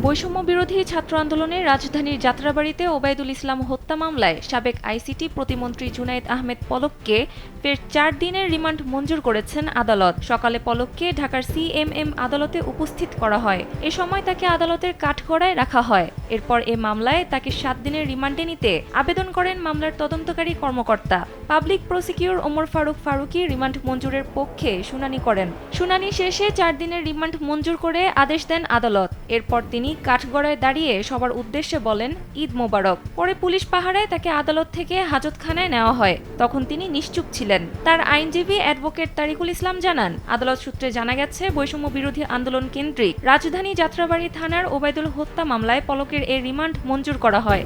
বৈষম্য বিরোধী ছাত্র আন্দোলনে রাজধানীর যাত্রাবাড়ীতে ওবায়দুল ইসলাম হত্যা মামলায় সাবেক আইসিটি প্রতিমন্ত্রী জুনায়েদ আহমেদ পলককে ফের ৪ দিনের রিমান্ড মঞ্জুর করেছেন আদালত। সকালে পলককে ঢাকার সিএমএম আদালতে উপস্থিত করা হয়। এ সময় তাকে আদালতের কাঠগড়ায় রাখা হয়। এরপর এ মামলায় তাকে ৭ দিনের রিমান্ডে নিতে আবেদন করেন মামলার তদন্তকারী কর্মকর্তা। Public prosecutor Omar Faruqui remand মঞ্জুরের পক্ষে শুনানি করেন। শুনানি শেষে ৪ দিনের রিমান্ড মঞ্জুর করে আদেশ দেন আদালত। এরপর তিনি কাঠগড়ায় দাঁড়িয়ে সবার উদ্দেশ্যে বলেন, ঈদ মোবারক। পরে পুলিশ পাহারায় তাকে আদালত থেকে হাজতখানায় নেওয়া হয়। তখন তিনি নিশ্চুপ ছিলেন। তার আইনজীবী অ্যাডভোকেট তারিকুল ইসলাম জানান, আদালত সূত্রে জানা গেছে বৈষম্য বিরোধী আন্দোলন কেন্দ্রিক রাজধানী যাত্রাবাড়ী থানার ওবায়দুল হত্যা মামলায় পলকের এ রিমান্ড মঞ্জুর করা হয়।